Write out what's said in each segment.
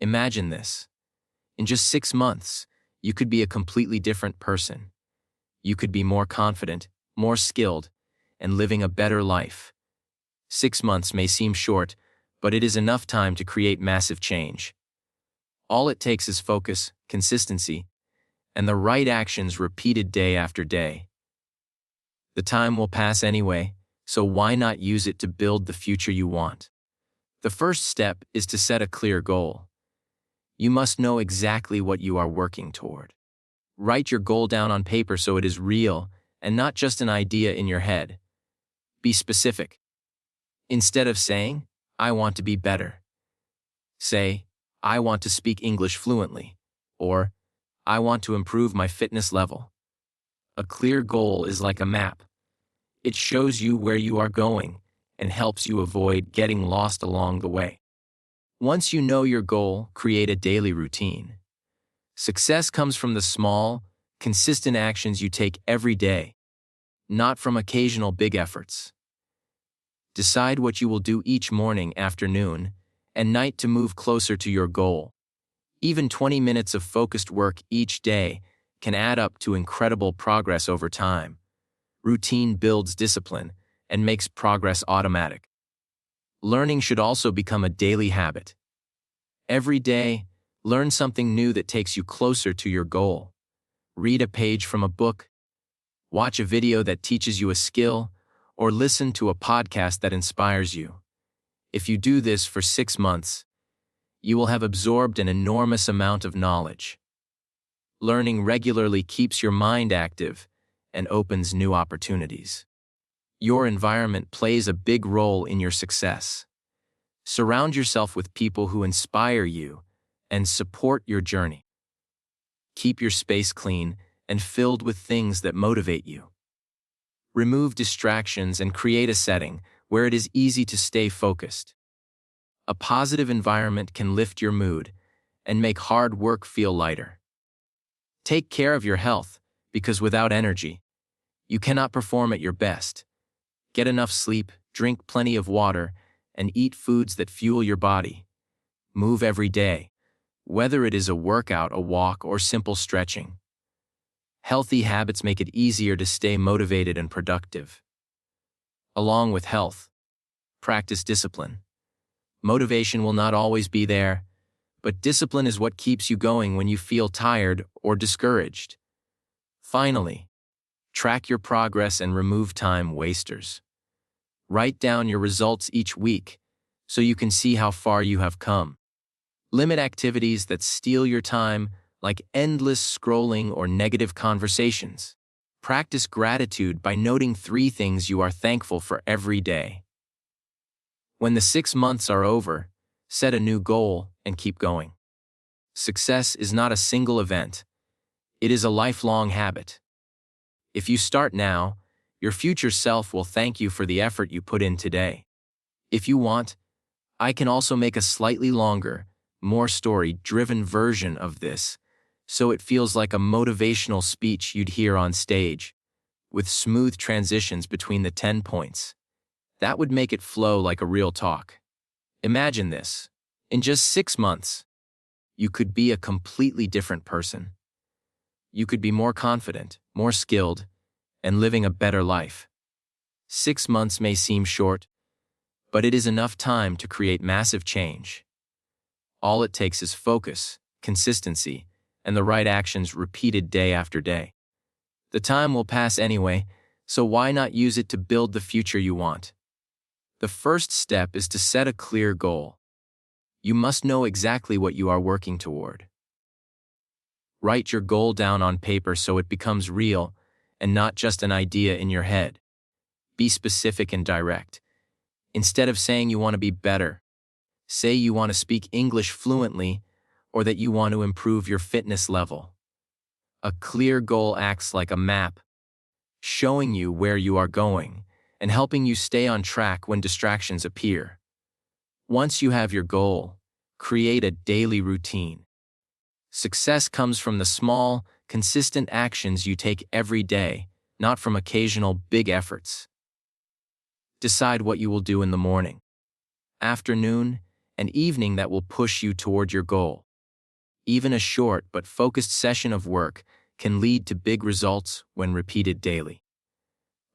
Imagine this. In just 6 months, you could be a completely different person. You could be more confident, more skilled, and living a better life. 6 months may seem short, but it is enough time to create massive change. All it takes is focus, consistency, and the right actions repeated day after day. The time will pass anyway, so why not use it to build the future you want? The first step is to set a clear goal. You must know exactly what you are working toward. Write your goal down on paper so it is real and not just an idea in your head. Be specific. Instead of saying, "I want to be better," say, "I want to speak English fluently," or "I want to improve my fitness level." A clear goal is like a map. It shows you where you are going and helps you avoid getting lost along the way. Once you know your goal, create a daily routine. Success comes from the small, consistent actions you take every day, not from occasional big efforts. Decide what you will do each morning, afternoon, and night to move closer to your goal. Even 20 minutes of focused work each day can add up to incredible progress over time. Routine builds discipline and makes progress automatic. Learning should also become a daily habit. Every day, learn something new that takes you closer to your goal. Read a page from a book, watch a video that teaches you a skill, or listen to a podcast that inspires you. If you do this for 6 months, you will have absorbed an enormous amount of knowledge. Learning regularly keeps your mind active and opens new opportunities. Your environment plays a big role in your success. Surround yourself with people who inspire you and support your journey. Keep your space clean and filled with things that motivate you. Remove distractions and create a setting where it is easy to stay focused. A positive environment can lift your mood and make hard work feel lighter. Take care of your health, because without energy, you cannot perform at your best. Get enough sleep, drink plenty of water, and eat foods that fuel your body. Move every day, whether it is a workout, a walk, or simple stretching. Healthy habits make it easier to stay motivated and productive. Along with health, practice discipline. Motivation will not always be there, but discipline is what keeps you going when you feel tired or discouraged. Finally, track your progress and remove time wasters. Write down your results each week so you can see how far you have come. Limit activities that steal your time, like endless scrolling or negative conversations. Practice gratitude by noting 3 things you are thankful for every day. When the 6 months are over, set a new goal and keep going. Success is not a single event. It is a lifelong habit. If you start now, your future self will thank you for the effort you put in today. If you want, I can also make a slightly longer, more story-driven version of this, so it feels like a motivational speech you'd hear on stage, with smooth transitions between the 10 points. That would make it flow like a real talk. Imagine this. In just 6 months, you could be a completely different person. You could be more confident, more skilled, and living a better life. 6 months may seem short, but it is enough time to create massive change. All it takes is focus, consistency, and the right actions repeated day after day. The time will pass anyway, so why not use it to build the future you want? The first step is to set a clear goal. You must know exactly what you are working toward. Write your goal down on paper so it becomes real and not just an idea in your head. Be specific and direct. Instead of saying you want to be better, say you want to speak English fluently or that you want to improve your fitness level. A clear goal acts like a map, showing you where you are going and helping you stay on track when distractions appear. Once you have your goal, create a daily routine. Success comes from the small, consistent actions you take every day, not from occasional big efforts. Decide what you will do in the morning, afternoon, and evening that will push you toward your goal. Even a short but focused session of work can lead to big results when repeated daily.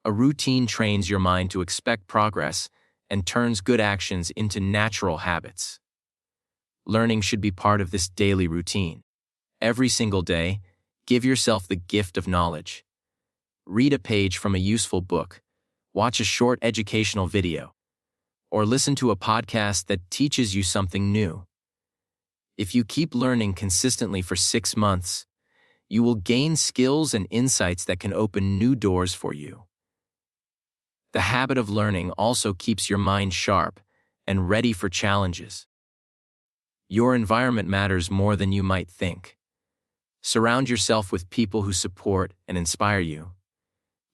A routine trains your mind to expect progress and turns good actions into natural habits. Learning should be part of this daily routine. Every single day, give yourself the gift of knowledge. Read a page from a useful book, watch a short educational video, or listen to a podcast that teaches you something new. If you keep learning consistently for 6 months, you will gain skills and insights that can open new doors for you. The habit of learning also keeps your mind sharp and ready for challenges. Your environment matters more than you might think. Surround yourself with people who support and inspire you.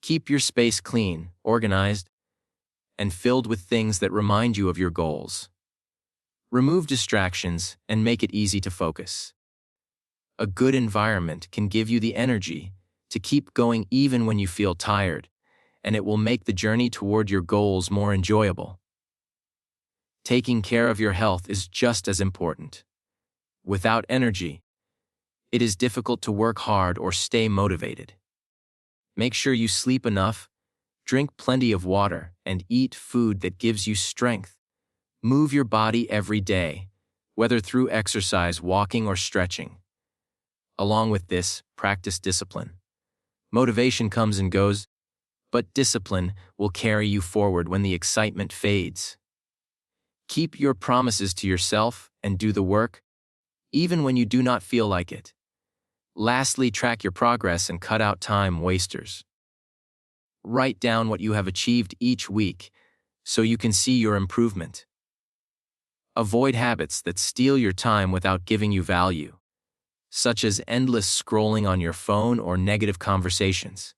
Keep your space clean, organized, and filled with things that remind you of your goals. Remove distractions and make it easy to focus. A good environment can give you the energy to keep going even when you feel tired, and it will make the journey toward your goals more enjoyable. Taking care of your health is just as important. Without energy, it is difficult to work hard or stay motivated. Make sure you sleep enough, drink plenty of water, and eat food that gives you strength. Move your body every day, whether through exercise, walking, or stretching. Along with this, practice discipline. Motivation comes and goes, but discipline will carry you forward when the excitement fades. Keep your promises to yourself and do the work, even when you do not feel like it. Lastly, track your progress and cut out time wasters. Write down what you have achieved each week so you can see your improvement. Avoid habits that steal your time without giving you value, such as endless scrolling on your phone or negative conversations.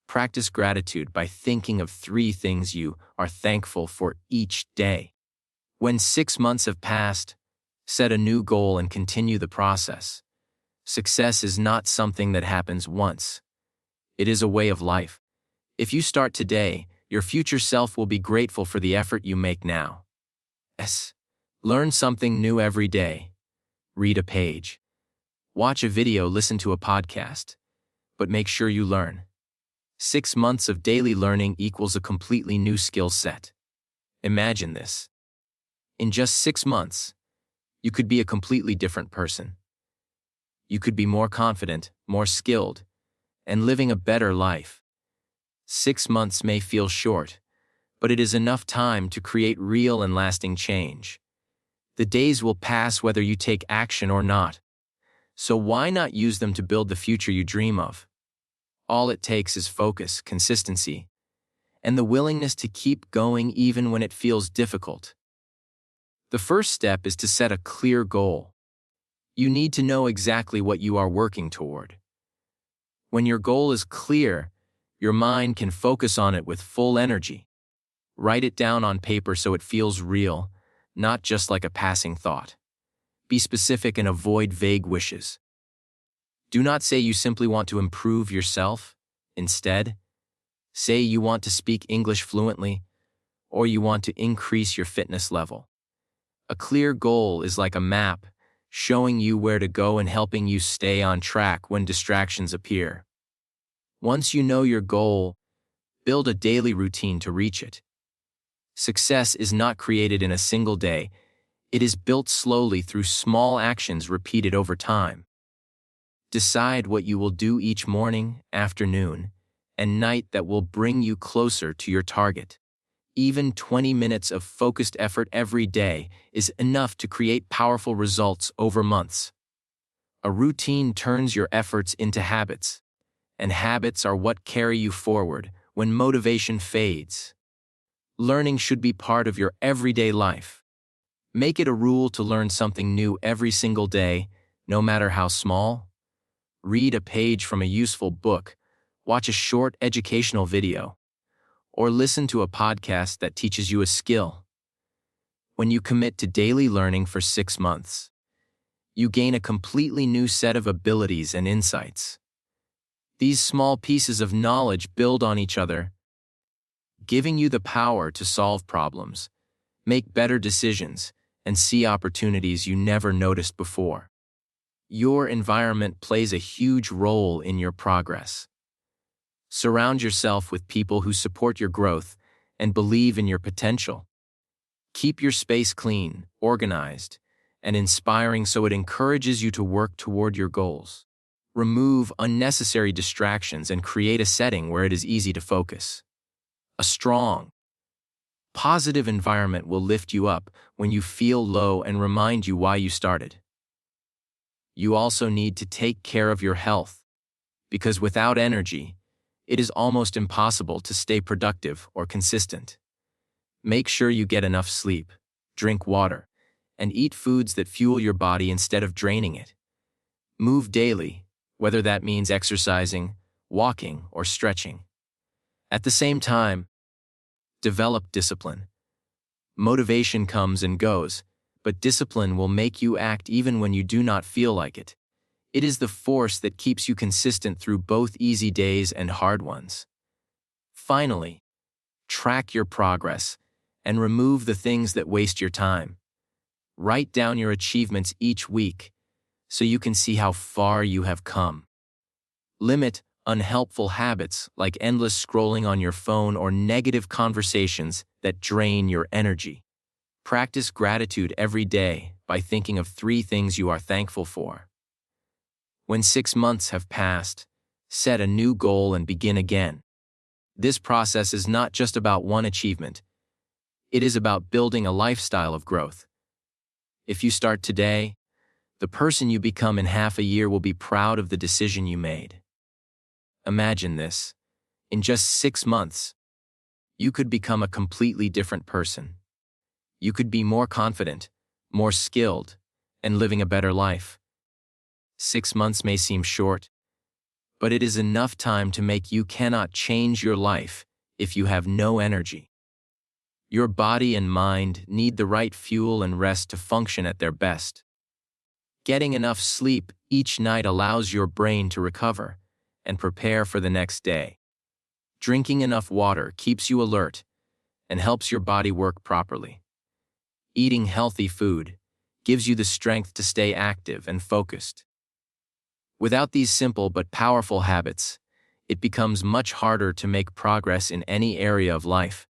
Practice gratitude by thinking of 3 things you are thankful for each day. When 6 months have passed, set a new goal and continue the process. Success is not something that happens once. It is a way of life. If you start today, your future self will be grateful for the effort you make now. Learn something new every day. Read a page. Watch a video, listen to a podcast. But make sure you learn. 6 months of daily learning equals a completely new skill set. Imagine this. In just 6 months, you could be a completely different person. You could be more confident, more skilled, and living a better life. 6 months may feel short, but it is enough time to create real and lasting change. The days will pass whether you take action or not. So why not use them to build the future you dream of? All it takes is focus, consistency, and the willingness to keep going even when it feels difficult. The first step is to set a clear goal. You need to know exactly what you are working toward. When your goal is clear, your mind can focus on it with full energy. Write it down on paper so it feels real, not just like a passing thought. Be specific and avoid vague wishes. Do not say you simply want to improve yourself. Instead, say you want to speak English fluently, or you want to increase your fitness level. A clear goal is like a map, showing you where to go and helping you stay on track when distractions appear. Once you know your goal, build a daily routine to reach it. Success is not created in a single day. It is built slowly through small actions repeated over time. Decide what you will do each morning, afternoon, and night that will bring you closer to your target. Even 20 minutes of focused effort every day is enough to create powerful results over months. A routine turns your efforts into habits, and habits are what carry you forward when motivation fades. Learning should be part of your everyday life. Make it a rule to learn something new every single day, no matter how small. Read a page from a useful book, watch a short educational video, or listen to a podcast that teaches you a skill. When you commit to daily learning for 6 months, you gain a completely new set of abilities and insights. These small pieces of knowledge build on each other, giving you the power to solve problems, make better decisions, and see opportunities you never noticed before. Your environment plays a huge role in your progress. Surround yourself with people who support your growth and believe in your potential. Keep your space clean, organized, and inspiring so it encourages you to work toward your goals. Remove unnecessary distractions and create a setting where it is easy to focus. A strong, positive environment will lift you up when you feel low and remind you why you started. You also need to take care of your health, because without energy, it is almost impossible to stay productive or consistent. Make sure you get enough sleep, drink water, and eat foods that fuel your body instead of draining it. Move daily, whether that means exercising, walking, or stretching. At the same time, develop discipline. Motivation comes and goes, but discipline will make you act even when you do not feel like it. It is the force that keeps you consistent through both easy days and hard ones. Finally, track your progress and remove the things that waste your time. Write down your achievements each week so you can see how far you have come. Limit unhelpful habits like endless scrolling on your phone or negative conversations that drain your energy. Practice gratitude every day by thinking of 3 things you are thankful for. When 6 months have passed, set a new goal and begin again. This process is not just about one achievement. It is about building a lifestyle of growth. If you start today, the person you become in half a year will be proud of the decision you made. Imagine this. In just 6 months, you could become a completely different person. You could be more confident, more skilled, and living a better life. 6 months may seem short, but it is enough time to make you cannot change your life if you have no energy. Your body and mind need the right fuel and rest to function at their best. Getting enough sleep each night allows your brain to recover and prepare for the next day. Drinking enough water keeps you alert and helps your body work properly. Eating healthy food gives you the strength to stay active and focused. Without these simple but powerful habits, it becomes much harder to make progress in any area of life.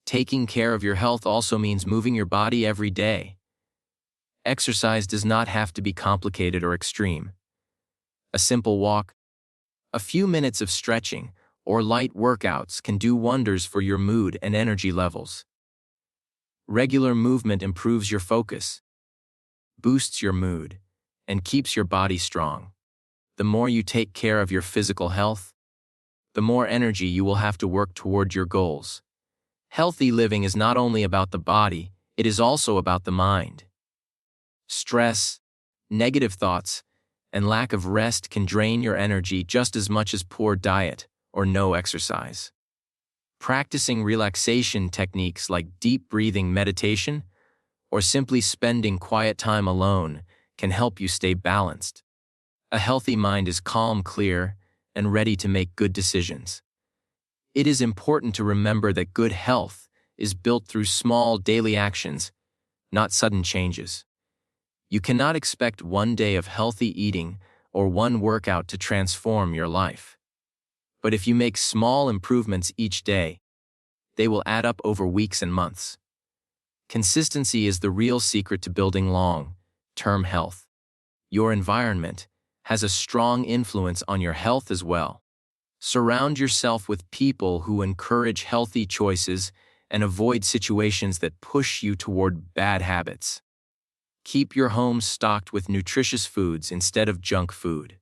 Taking care of your health also means moving your body every day. Exercise does not have to be complicated or extreme. A simple walk, a few minutes of stretching, or light workouts can do wonders for your mood and energy levels. Regular movement improves your focus, boosts your mood, and keeps your body strong. The more you take care of your physical health, the more energy you will have to work toward your goals. Healthy living is not only about the body, it is also about the mind. Stress, negative thoughts, and lack of rest can drain your energy just as much as poor diet or no exercise. Practicing relaxation techniques like deep breathing meditation or simply spending quiet time alone can help you stay balanced. A healthy mind is calm, clear, and ready to make good decisions. It is important to remember that good health is built through small daily actions, not sudden changes. You cannot expect one day of healthy eating or one workout to transform your life. But if you make small improvements each day, they will add up over weeks and months. Consistency is the real secret to building long-term health. Your environment has a strong influence on your health as well. Surround yourself with people who encourage healthy choices and avoid situations that push you toward bad habits. Keep your home stocked with nutritious foods instead of junk food.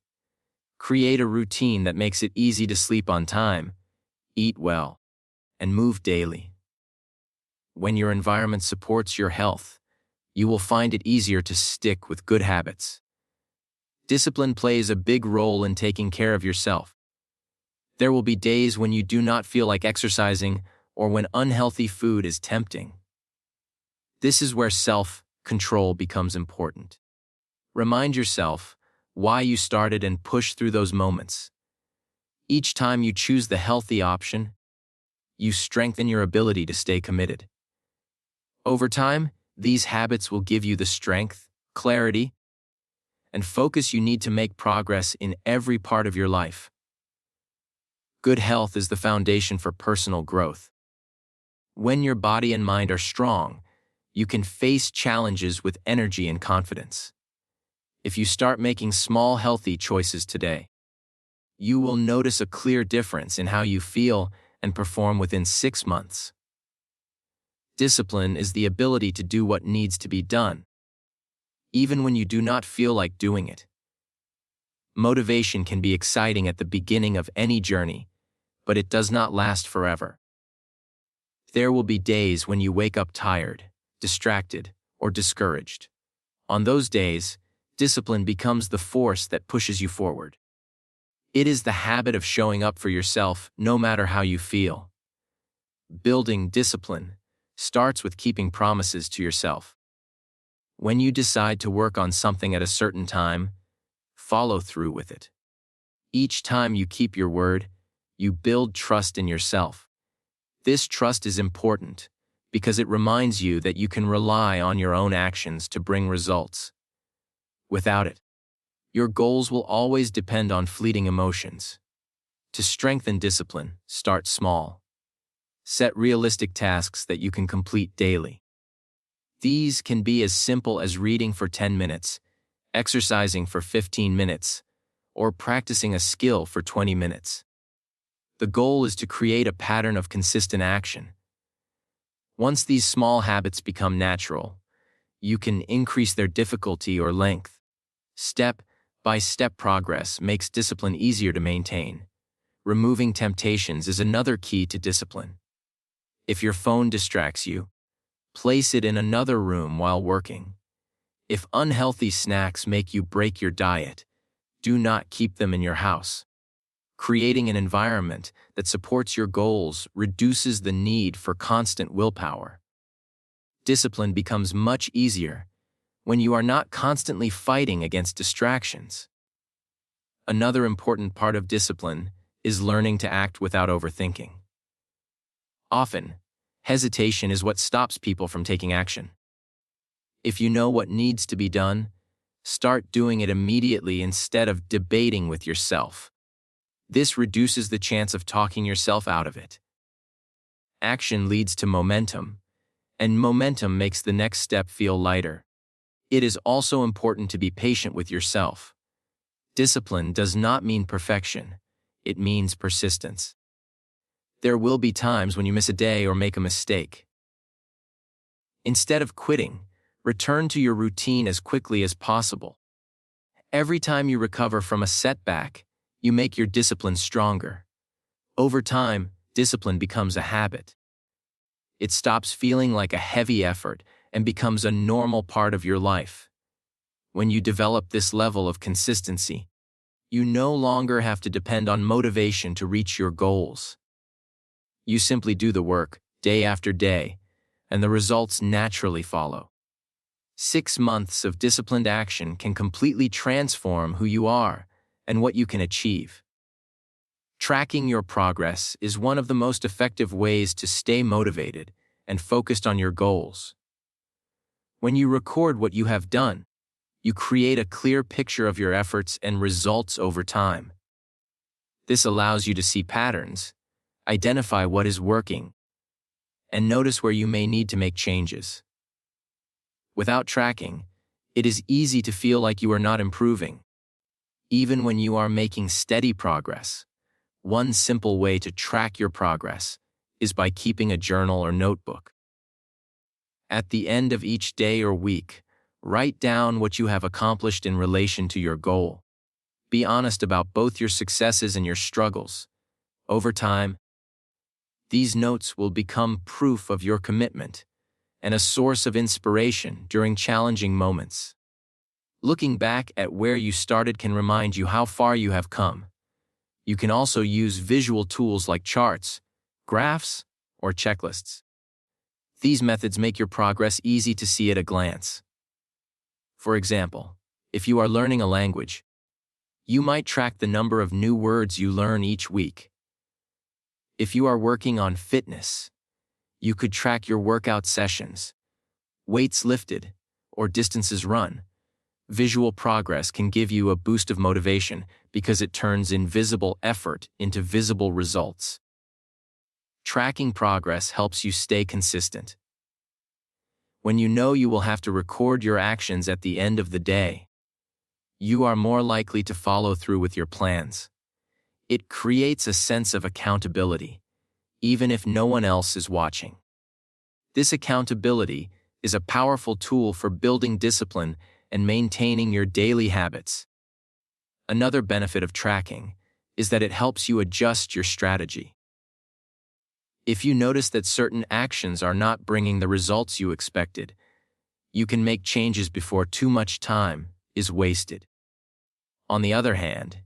Create a routine that makes it easy to sleep on time, eat well, and move daily. When your environment supports your health, you will find it easier to stick with good habits. Discipline plays a big role in taking care of yourself. There will be days when you do not feel like exercising or when unhealthy food is tempting. This is where self-control becomes important. Remind yourself why you started and push through those moments. Each time you choose the healthy option, you strengthen your ability to stay committed. Over time, These habits will give you the strength, clarity, and focus you need to make progress in every part of your life. Good health is the foundation for personal growth. When your body and mind are strong, you can face challenges with energy and confidence. If you start making small, healthy choices today, you will notice a clear difference in how you feel and perform within 6 months. Discipline is the ability to do what needs to be done, even when you do not feel like doing it. Motivation can be exciting at the beginning of any journey, but it does not last forever. There will be days when you wake up tired, distracted, or discouraged. On those days, discipline becomes the force that pushes you forward. It is the habit of showing up for yourself no matter how you feel. Building discipline starts with keeping promises to yourself. When you decide to work on something at a certain time, follow through with it. Each time you keep your word, you build trust in yourself. This trust is important because it reminds you that you can rely on your own actions to bring results. Without it, your goals will always depend on fleeting emotions. To strengthen discipline, start small. Set realistic tasks that you can complete daily. These can be as simple as reading for 10 minutes, exercising for 15 minutes, or practicing a skill for 20 minutes. The goal is to create a pattern of consistent action. Once these small habits become natural, you can increase their difficulty or length. Step-by-step progress makes discipline easier to maintain. Removing temptations is another key to discipline. If your phone distracts you, place it in another room while working. If unhealthy snacks make you break your diet, do not keep them in your house. Creating an environment that supports your goals reduces the need for constant willpower. Discipline becomes much easier when you are not constantly fighting against distractions. Another important part of discipline is learning to act without overthinking. Often, hesitation is what stops people from taking action. If you know what needs to be done, start doing it immediately instead of debating with yourself. This reduces the chance of talking yourself out of it. Action leads to momentum, and momentum makes the next step feel lighter. It is also important to be patient with yourself. Discipline does not mean perfection, it means persistence. There will be times when you miss a day or make a mistake. Instead of quitting, return to your routine as quickly as possible. Every time you recover from a setback, you make your discipline stronger. Over time, discipline becomes a habit. It stops feeling like a heavy effort and becomes a normal part of your life. When you develop this level of consistency, you no longer have to depend on motivation to reach your goals. You simply do the work, day after day, and the results naturally follow. 6 months of disciplined action can completely transform who you are and what you can achieve. Tracking your progress is one of the most effective ways to stay motivated and focused on your goals. When you record what you have done, you create a clear picture of your efforts and results over time. This allows you to see patterns, identify what is working, and notice where you may need to make changes. Without tracking, it is easy to feel like you are not improving. Even when you are making steady progress, one simple way to track your progress is by keeping a journal or notebook. At the end of each day or week, write down what you have accomplished in relation to your goal. Be honest about both your successes and your struggles. Over time, these notes will become proof of your commitment and a source of inspiration during challenging moments. Looking back at where you started can remind you how far you have come. You can also use visual tools like charts, graphs, or checklists. These methods make your progress easy to see at a glance. For example, if you are learning a language, you might track the number of new words you learn each week. If you are working on fitness, you could track your workout sessions, weights lifted, or distances run, visual progress can give you a boost of motivation because it turns invisible effort into visible results. Tracking progress helps you stay consistent. When you know you will have to record your actions at the end of the day, you are more likely to follow through with your plans. It creates a sense of accountability, even if no one else is watching. This accountability is a powerful tool for building discipline and maintaining your daily habits. Another benefit of tracking is that it helps you adjust your strategy. If you notice that certain actions are not bringing the results you expected, you can make changes before too much time is wasted. On the other hand,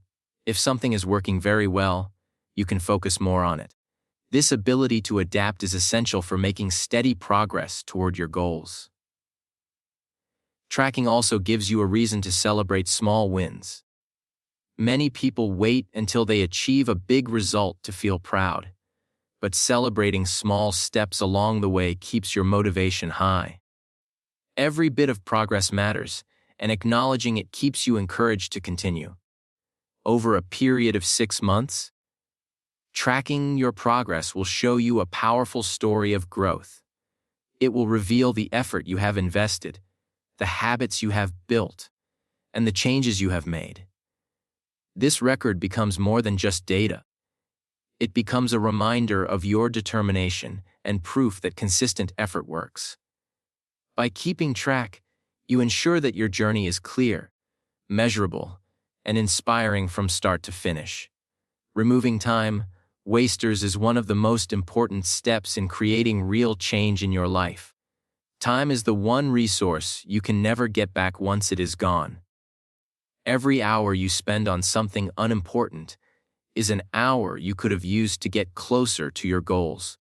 if something is working very well, you can focus more on it. This ability to adapt is essential for making steady progress toward your goals. Tracking also gives you a reason to celebrate small wins. Many people wait until they achieve a big result to feel proud, but celebrating small steps along the way keeps your motivation high. Every bit of progress matters, and acknowledging it keeps you encouraged to continue. Over a period of 6 months, tracking your progress will show you a powerful story of growth. It will reveal the effort you have invested, the habits you have built, and the changes you have made. This record becomes more than just data. It becomes a reminder of your determination and proof that consistent effort works. By keeping track, you ensure that your journey is clear, measurable, and inspiring from start to finish. Removing time wasters is one of the most important steps in creating real change in your life. Time is the one resource you can never get back once it is gone. Every hour you spend on something unimportant is an hour you could have used to get closer to your goals.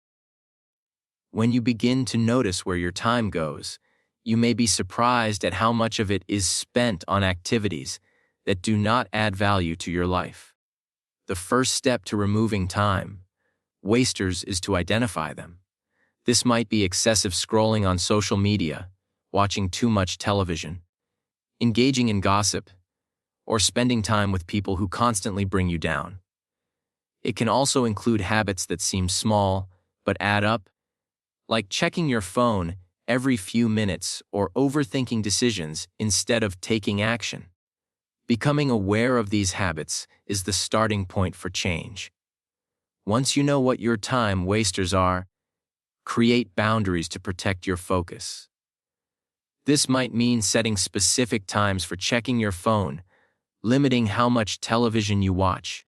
When you begin to notice where your time goes, you may be surprised at how much of it is spent on activities that do not add value to your life. The first step to removing time wasters is to identify them. This might be excessive scrolling on social media, watching too much television, engaging in gossip, or spending time with people who constantly bring you down. It can also include habits that seem small but add up, like checking your phone every few minutes or overthinking decisions instead of taking action. Becoming aware of these habits is the starting point for change. Once you know what your time wasters are, create boundaries to protect your focus. This might mean setting specific times for checking your phone, limiting how much television you watch,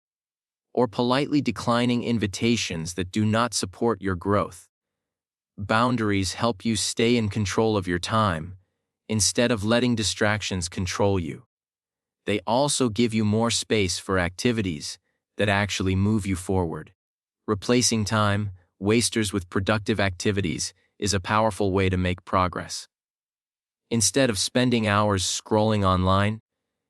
or politely declining invitations that do not support your growth. Boundaries help you stay in control of your time, instead of letting distractions control you. They also give you more space for activities that actually move you forward. Replacing time wasters with productive activities is a powerful way to make progress. Instead of spending hours scrolling online,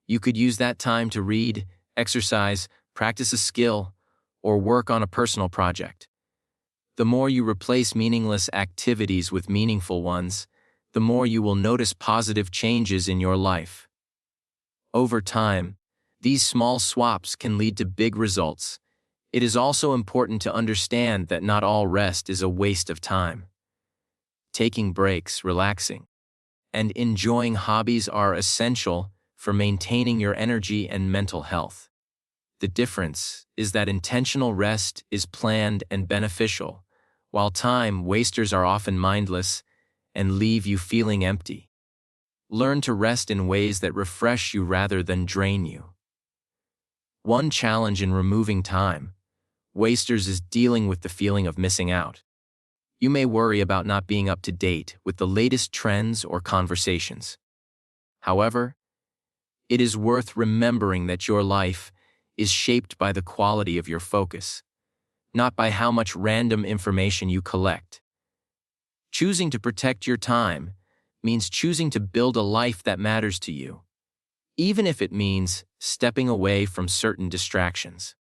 you could use that time to read, exercise, practice a skill, or work on a personal project. The more you replace meaningless activities with meaningful ones, the more you will notice positive changes in your life. Over time, these small swaps can lead to big results. It is also important to understand that not all rest is a waste of time. Taking breaks, relaxing, and enjoying hobbies are essential for maintaining your energy and mental health. The difference is that intentional rest is planned and beneficial, while time wasters are often mindless and leave you feeling empty. Learn to rest in ways that refresh you rather than drain you. One challenge in removing time wasters is dealing with the feeling of missing out. You may worry about not being up to date with the latest trends or conversations. However, it is worth remembering that your life is shaped by the quality of your focus, not by how much random information you collect. Choosing to protect your time means choosing to build a life that matters to you, even if it means stepping away from certain distractions.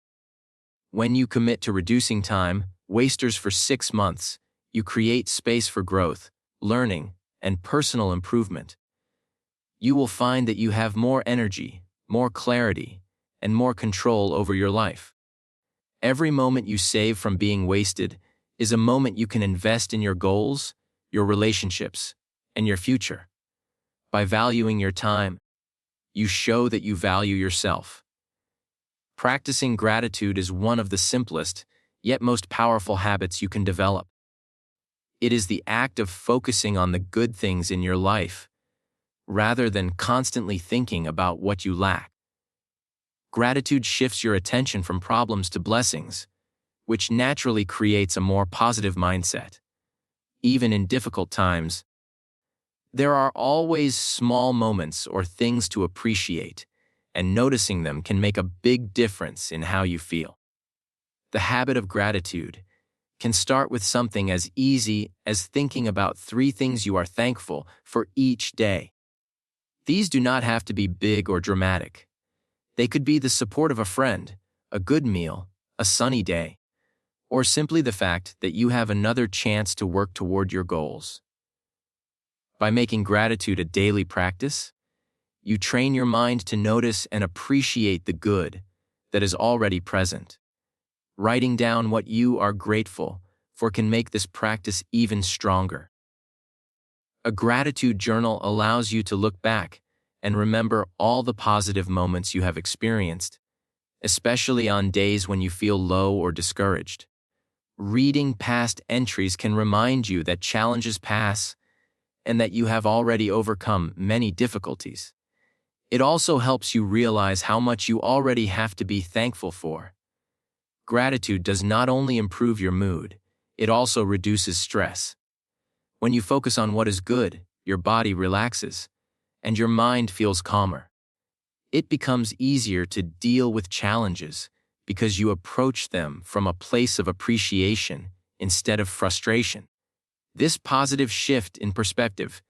When you commit to reducing time wasters for 6 months, you create space for growth, learning, and personal improvement. You will find that you have more energy, more clarity, and more control over your life. Every moment you save from being wasted is a moment you can invest in your goals, your relationships, and your future. By valuing your time, you show that you value yourself. Practicing gratitude is one of the simplest, yet most powerful habits you can develop. It is the act of focusing on the good things in your life, rather than constantly thinking about what you lack. Gratitude shifts your attention from problems to blessings, which naturally creates a more positive mindset. Even in difficult times, there are always small moments or things to appreciate, and noticing them can make a big difference in how you feel. The habit of gratitude can start with something as easy as thinking about 3 things you are thankful for each day. These do not have to be big or dramatic. They could be the support of a friend, a good meal, a sunny day, or simply the fact that you have another chance to work toward your goals. By making gratitude a daily practice, you train your mind to notice and appreciate the good that is already present. Writing down what you are grateful for can make this practice even stronger. A gratitude journal allows you to look back and remember all the positive moments you have experienced, especially on days when you feel low or discouraged. Reading past entries can remind you that challenges pass and that you have already overcome many difficulties. It also helps you realize how much you already have to be thankful for. Gratitude does not only improve your mood, it also reduces stress. When you focus on what is good, your body relaxes, and your mind feels calmer. It becomes easier to deal with challenges because you approach them from a place of appreciation instead of frustration. This positive shift in perspective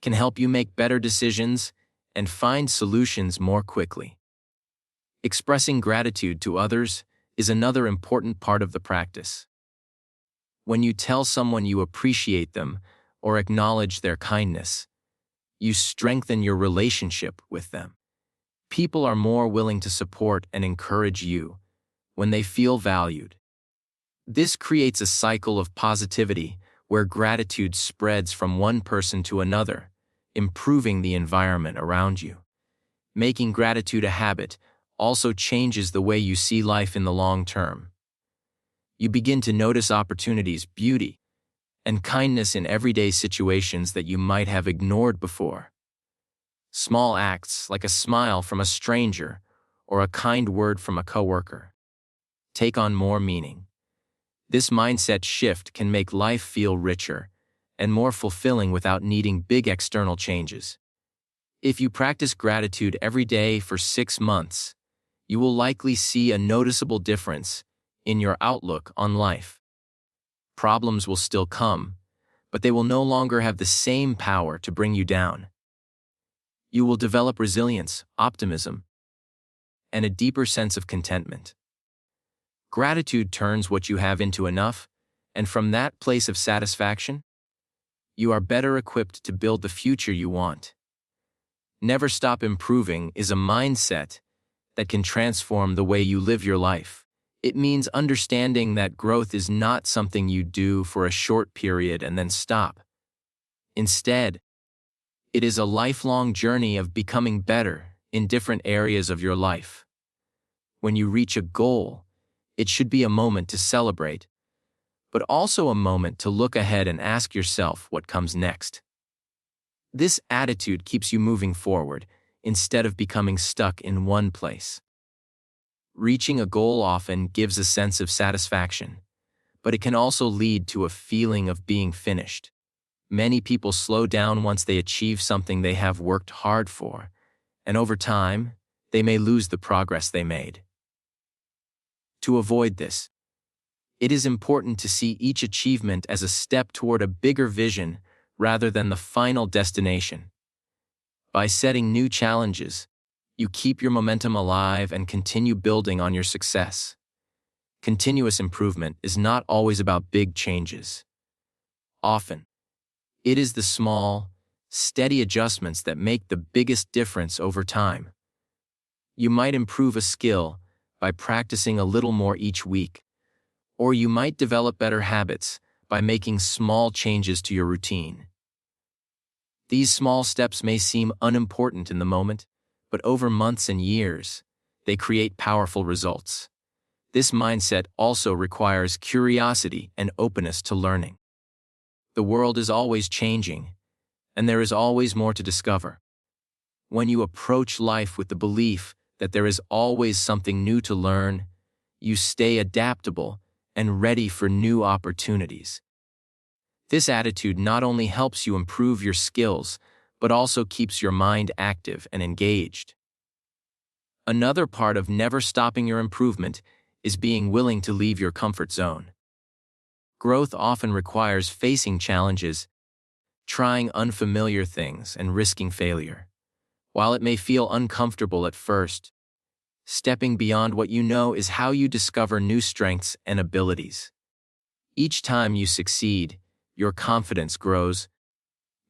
can help you make better decisions and find solutions more quickly. Expressing gratitude to others is another important part of the practice. When you tell someone you appreciate them or acknowledge their kindness, you strengthen your relationship with them. People are more willing to support and encourage you when they feel valued. This creates a cycle of positivity where gratitude spreads from one person to another, improving the environment around you. Making gratitude a habit also changes the way you see life in the long term. You begin to notice opportunities, beauty, and kindness in everyday situations that you might have ignored before. Small acts like a smile from a stranger or a kind word from a coworker take on more meaning. This mindset shift can make life feel richer and more fulfilling without needing big external changes. If you practice gratitude every day for 6 months, you will likely see a noticeable difference in your outlook on life. Problems will still come, but they will no longer have the same power to bring you down. You will develop resilience, optimism, and a deeper sense of contentment. Gratitude turns what you have into enough, and from that place of satisfaction, you are better equipped to build the future you want. Never stop improving is a mindset that can transform the way you live your life. It means understanding that growth is not something you do for a short period and then stop. Instead, it is a lifelong journey of becoming better in different areas of your life. When you reach a goal, it should be a moment to celebrate, but also a moment to look ahead and ask yourself what comes next. This attitude keeps you moving forward instead of becoming stuck in one place. Reaching a goal often gives a sense of satisfaction, but it can also lead to a feeling of being finished. Many people slow down once they achieve something they have worked hard for, and over time, they may lose the progress they made. To avoid this, it is important to see each achievement as a step toward a bigger vision rather than the final destination. By setting new challenges, you keep your momentum alive and continue building on your success. Continuous improvement is not always about big changes. Often, it is the small, steady adjustments that make the biggest difference over time. You might improve a skill by practicing a little more each week, or you might develop better habits by making small changes to your routine. These small steps may seem unimportant in the moment, but over months and years, they create powerful results. This mindset also requires curiosity and openness to learning. The world is always changing, and there is always more to discover. When you approach life with the belief that there is always something new to learn, you stay adaptable and ready for new opportunities. This attitude not only helps you improve your skills, but also keeps your mind active and engaged. Another part of never stopping your improvement is being willing to leave your comfort zone. Growth often requires facing challenges, trying unfamiliar things, and risking failure. While it may feel uncomfortable at first, stepping beyond what you know is how you discover new strengths and abilities. Each time you succeed, your confidence grows,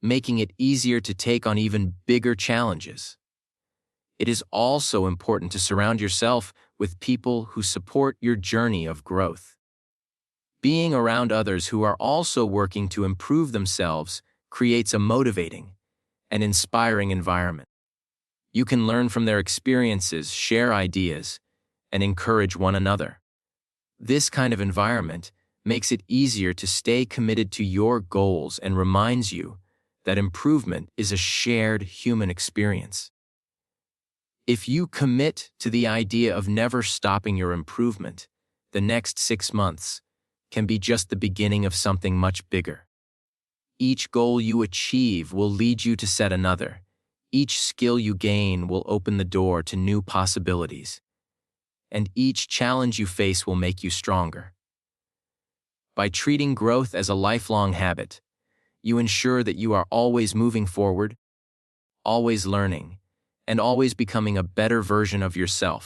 making it easier to take on even bigger challenges. It is also important to surround yourself with people who support your journey of growth. Being around others who are also working to improve themselves creates a motivating and inspiring environment. You can learn from their experiences, share ideas, and encourage one another. This kind of environment makes it easier to stay committed to your goals and reminds you that improvement is a shared human experience. If you commit to the idea of never stopping your improvement, the next 6 months can be just the beginning of something much bigger. Each goal you achieve will lead you to set another. Each skill you gain will open the door to new possibilities. And each challenge you face will make you stronger. By treating growth as a lifelong habit, you ensure that you are always moving forward, always learning, and always becoming a better version of yourself.